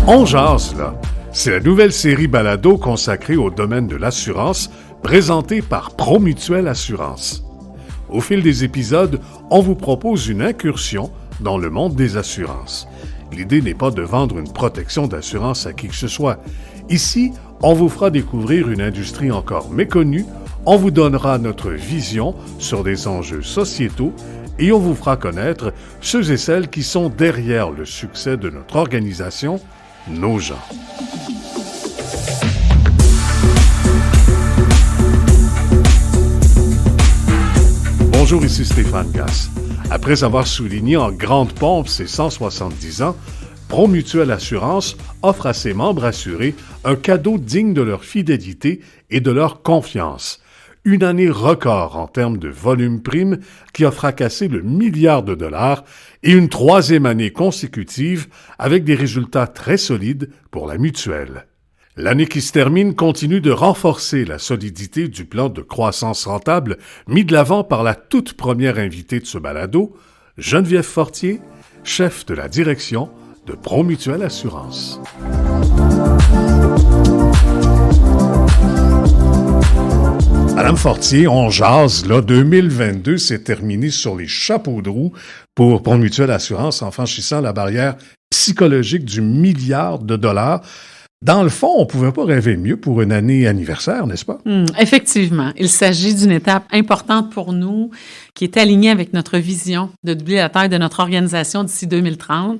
On jase, là. C'est la nouvelle série balado consacrée au domaine de l'assurance, présentée par Promutuelle Assurance. Au fil des épisodes, on vous propose une incursion dans le monde des assurances. L'idée n'est pas de vendre une protection d'assurance à qui que ce soit. Ici, on vous fera découvrir une industrie encore méconnue, on vous donnera notre vision sur des enjeux sociétaux et on vous fera connaître ceux et celles qui sont derrière le succès de notre organisation, Nos gens. Bonjour, ici Stéphane Gasse. Après avoir souligné en grande pompe ses 170 ans, Promutuelle Assurance offre à ses membres assurés un cadeau digne de leur fidélité et de leur confiance. Une année record en termes de volume prime qui a fracassé le milliard de dollars et une troisième année consécutive avec des résultats très solides pour la mutuelle. L'année qui se termine continue de renforcer la solidité du plan de croissance rentable mis de l'avant par la toute première invitée de ce balado, Geneviève Fortier, chef de la direction de Promutuelle Assurance. Madame Fortier, on jase, là, 2022 s'est terminé sur les chapeaux de roue pour Promutuelle Assurance en franchissant la barrière psychologique du milliard de dollars. Dans le fond, on ne pouvait pas rêver mieux pour une année anniversaire, n'est-ce pas? Effectivement. Il s'agit d'une étape importante pour nous qui est alignée avec notre vision de doubler la taille de notre organisation d'ici 2030,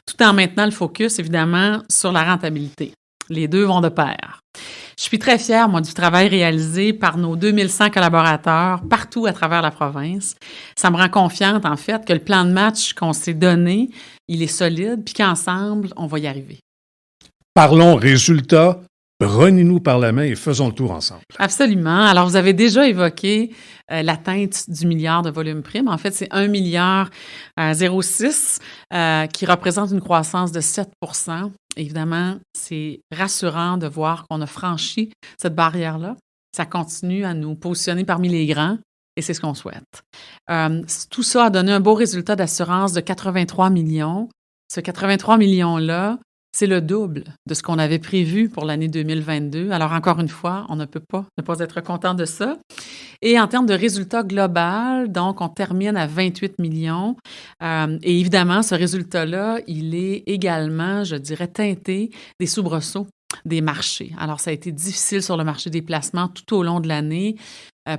tout en maintenant le focus, évidemment, sur la rentabilité. Les deux vont de pair. Je suis très fière, moi, du travail réalisé par nos 2100 collaborateurs partout à travers la province. Ça me rend confiante, en fait, que le plan de match qu'on s'est donné, il est solide, puis qu'ensemble, on va y arriver. Parlons résultats, prenez-nous par la main et faisons le tour ensemble. Absolument. Alors, vous avez déjà évoqué l'atteinte du milliard de volume prime. En fait, c'est 1 milliard 0,6 qui représente une croissance de 7 %. Évidemment, c'est rassurant de voir qu'on a franchi cette barrière-là. Ça continue à nous positionner parmi les grands et c'est ce qu'on souhaite. Tout ça a donné un beau résultat d'assurance de 83 millions. Ce 83 millions-là, c'est le double de ce qu'on avait prévu pour l'année 2022. Alors, encore une fois, on ne peut pas ne pas être content de ça. Et en termes de résultat global, donc, on termine à 28 millions. Et évidemment, ce résultat-là, il est également, je dirais, teinté des soubresauts des marchés. Alors, ça a été difficile sur le marché des placements tout au long de l'année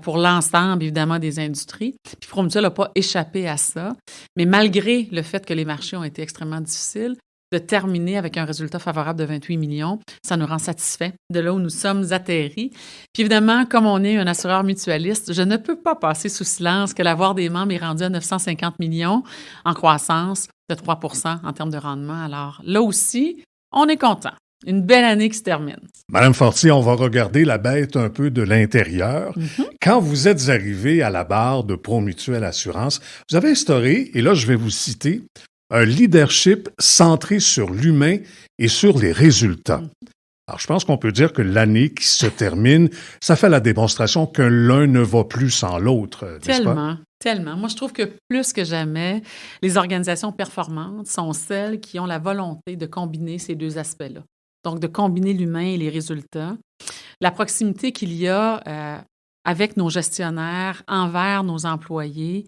pour l'ensemble, évidemment, des industries. Puis Promutuelle n'a pas échappé à ça. Mais malgré le fait que les marchés ont été extrêmement difficiles, de terminer avec un résultat favorable de 28 millions, ça nous rend satisfaits de là où nous sommes atterris. Puis évidemment, comme on est un assureur mutualiste, je ne peux pas passer sous silence que l'avoir des membres est rendu à 950 millions en croissance de 3 % en termes de rendement. Alors là aussi, on est content. Une belle année qui se termine. Madame Fortier, on va regarder la bête un peu de l'intérieur. Quand vous êtes arrivé à la barre de Promutuelle Assurance, vous avez instauré, et là je vais vous citer, un leadership centré sur l'humain et sur les résultats. Alors, je pense qu'on peut dire que l'année qui se termine, ça fait la démonstration que l'un ne va plus sans l'autre, n'est-ce pas? Tellement. Moi, je trouve que plus que jamais, les organisations performantes sont celles qui ont la volonté de combiner ces deux aspects-là. Donc, de combiner l'humain et les résultats. La proximité qu'il y a avec nos gestionnaires, envers nos employés,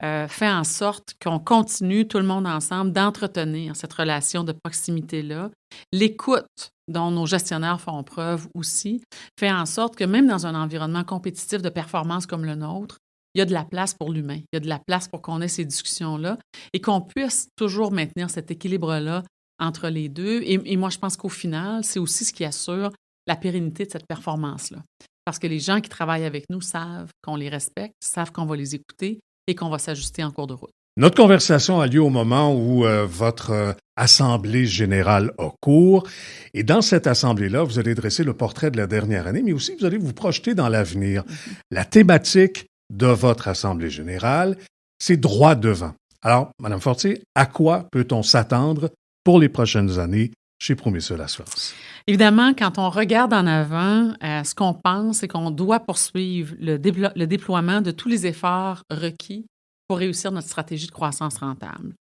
fait en sorte qu'on continue, tout le monde ensemble, d'entretenir cette relation de proximité-là. L'écoute dont nos gestionnaires font preuve aussi fait en sorte que même dans un environnement compétitif de performance comme le nôtre, il y a de la place pour l'humain, il y a de la place pour qu'on ait ces discussions-là et qu'on puisse toujours maintenir cet équilibre-là entre les deux. Et moi, je pense qu'au final, c'est aussi ce qui assure la pérennité de cette performance-là. Parce que les gens qui travaillent avec nous savent qu'on les respecte, savent qu'on va les écouter et qu'on va s'ajuster en cours de route. Notre conversation a lieu au moment où votre assemblée générale a cours. Et dans cette assemblée-là, vous allez dresser le portrait de la dernière année, mais aussi vous allez vous projeter dans l'avenir. La thématique de votre assemblée générale, c'est droit devant. Alors, Madame Fortier, à quoi peut-on s'attendre pour les prochaines années chez Promutuelle Assurance? Évidemment, quand on regarde en avant, ce qu'on pense, c'est qu'on doit poursuivre le déploiement de tous les efforts requis pour réussir notre stratégie de croissance rentable.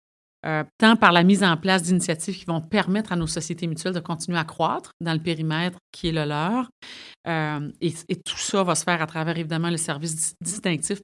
tant par la mise en place d'initiatives qui vont permettre à nos sociétés mutuelles de continuer à croître dans le périmètre qui est le leur. Et tout ça va se faire à travers, évidemment, le service distinctif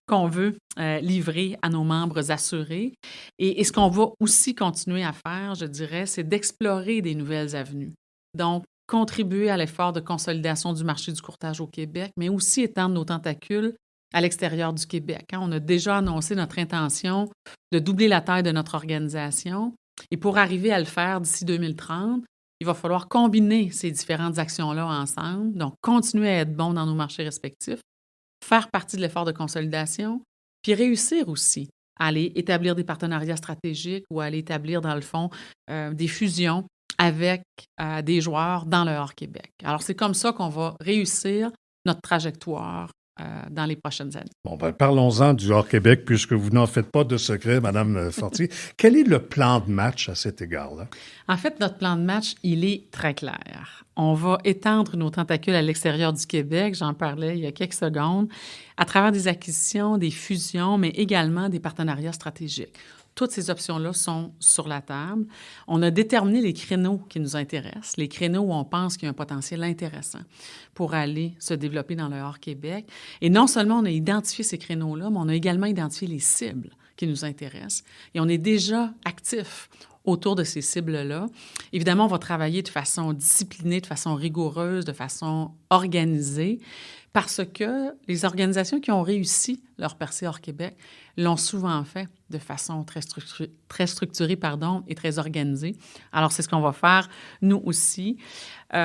qu'on veut livrer à nos membres assurés. Et ce qu'on va aussi continuer à faire, je dirais, c'est d'explorer des nouvelles avenues. Donc, contribuer à l'effort de consolidation du marché du courtage au Québec, mais aussi étendre nos tentacules à l'extérieur du Québec. On a déjà annoncé notre intention de doubler la taille de notre organisation. Et pour arriver à le faire d'ici 2030, il va falloir combiner ces différentes actions-là ensemble. Donc, continuer à être bon dans nos marchés respectifs, faire partie de l'effort de consolidation, puis réussir aussi à aller établir des partenariats stratégiques ou à aller établir, dans le fond, des fusions avec des joueurs dans le hors-Québec. Alors, c'est comme ça qu'on va réussir notre trajectoire dans les prochaines années. Bon, parlons-en du hors-Québec, puisque vous n'en faites pas de secret, Mme Fortier. Quel est le plan de match à cet égard-là? En fait, notre plan de match, il est très clair. On va étendre nos tentacules à l'extérieur du Québec, j'en parlais il y a quelques secondes, à travers des acquisitions, des fusions, mais également des partenariats stratégiques. Toutes ces options-là sont sur la table. On a déterminé les créneaux qui nous intéressent, les créneaux où on pense qu'il y a un potentiel intéressant pour aller se développer dans le hors-Québec. Et non seulement on a identifié ces créneaux-là, mais on a également identifié les cibles qui nous intéressent. Et on est déjà actifs autour de ces cibles-là. Évidemment, on va travailler de façon disciplinée, de façon rigoureuse, de façon organisée, parce que les organisations qui ont réussi leur percée hors Québec l'ont souvent fait de façon très structurée et très organisée. Alors, c'est ce qu'on va faire, nous aussi. Et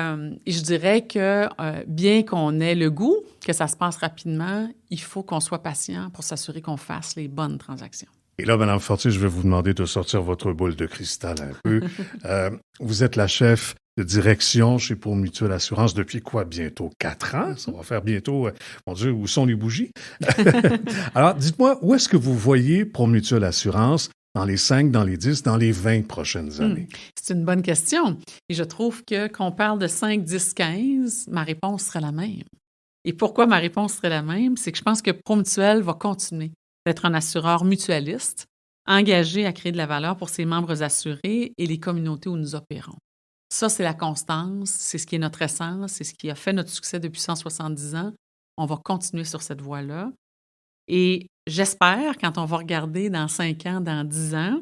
je dirais que bien qu'on ait le goût que ça se passe rapidement, il faut qu'on soit patient pour s'assurer qu'on fasse les bonnes transactions. Et là, Mme Fortier, je vais vous demander de sortir votre boule de cristal un peu. Vous êtes la chef de direction chez Promutuelle Assurance depuis quoi? Bientôt 4 ans? Ça va faire bientôt... mon Dieu, où sont les bougies? Alors, dites-moi, où est-ce que vous voyez Promutuelle Assurance dans les 5, dans les 10, dans les 20 prochaines années? C'est une bonne question. Et je trouve que qu'on parle de 5, 10, 15, ma réponse serait la même. Et pourquoi ma réponse serait la même? C'est que je pense que Promutuelle va continuer d'être un assureur mutualiste, engagé à créer de la valeur pour ses membres assurés et les communautés où nous opérons. Ça, c'est la constance, c'est ce qui est notre essence, c'est ce qui a fait notre succès depuis 170 ans. On va continuer sur cette voie-là. Et j'espère, quand on va regarder dans 5 ans, dans 10 ans,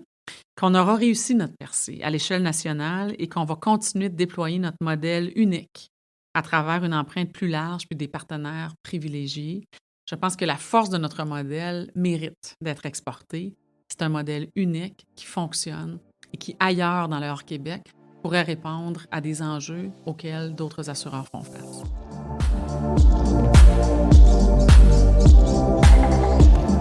qu'on aura réussi notre percée à l'échelle nationale et qu'on va continuer de déployer notre modèle unique à travers une empreinte plus large puis des partenaires privilégiés. Je pense que la force de notre modèle mérite d'être exportée. C'est un modèle unique qui fonctionne et qui, ailleurs dans le hors-Québec, pourrait répondre à des enjeux auxquels d'autres assureurs font face.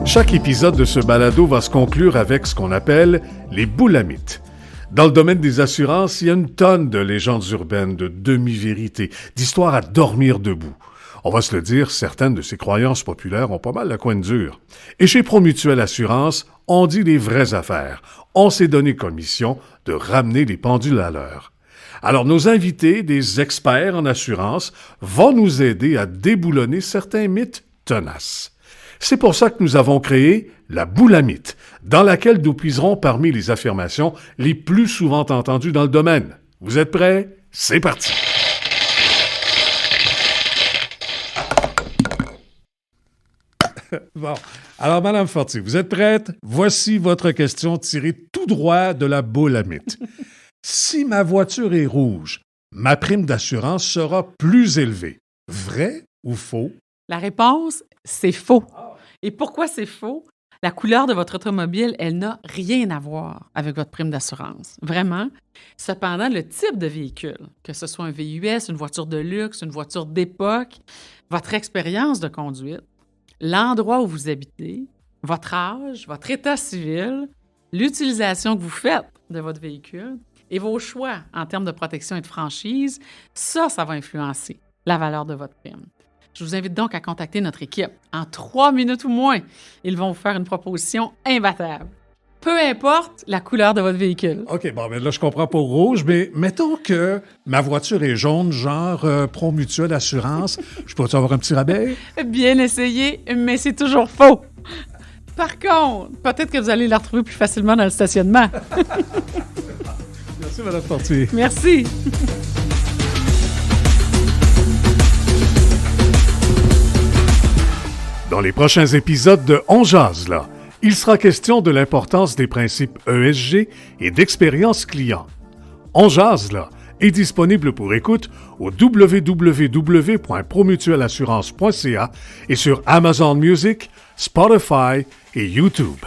Chaque épisode de ce balado va se conclure avec ce qu'on appelle les boulamites. Dans le domaine des assurances, il y a une tonne de légendes urbaines, de demi-vérités, d'histoires à dormir debout. On va se le dire, certaines de ces croyances populaires ont pas mal la coine dure. Et chez Promutuelle Assurance, on dit les vraies affaires. On s'est donné comme mission de ramener les pendules à l'heure. Alors nos invités, des experts en assurance, vont nous aider à déboulonner certains mythes tenaces. C'est pour ça que nous avons créé la Boulamite, dans laquelle nous puiserons parmi les affirmations les plus souvent entendues dans le domaine. Vous êtes prêts? C'est parti! Bon. Alors, Mme Fortier, vous êtes prête? Voici votre question tirée tout droit de la Boulamite. Si ma voiture est rouge, ma prime d'assurance sera plus élevée. Vrai ou faux? La réponse, c'est faux. Et pourquoi c'est faux? La couleur de votre automobile, elle n'a rien à voir avec votre prime d'assurance. Vraiment. Cependant, le type de véhicule, que ce soit un VUS, une voiture de luxe, une voiture d'époque, votre expérience de conduite, l'endroit où vous habitez, votre âge, votre état civil, l'utilisation que vous faites de votre véhicule et vos choix en termes de protection et de franchise, ça va influencer la valeur de votre prime. Je vous invite donc à contacter notre équipe. En 3 minutes ou moins, ils vont vous faire une proposition imbattable. Peu importe la couleur de votre véhicule. OK, bon, mais là, je comprends pour rouge, mais mettons que ma voiture est jaune, genre Promutuelle Assurance. Je peux avoir un petit rabais? Bien essayé, mais c'est toujours faux. Par contre, peut-être que vous allez la retrouver plus facilement dans le stationnement. Merci, Mme Fortier. Merci. Dans les prochains épisodes de On jase là, il sera question de l'importance des principes ESG et d'expérience client. On jase là est disponible pour écoute au www.promutuelassurance.ca et sur Amazon Music, Spotify et YouTube.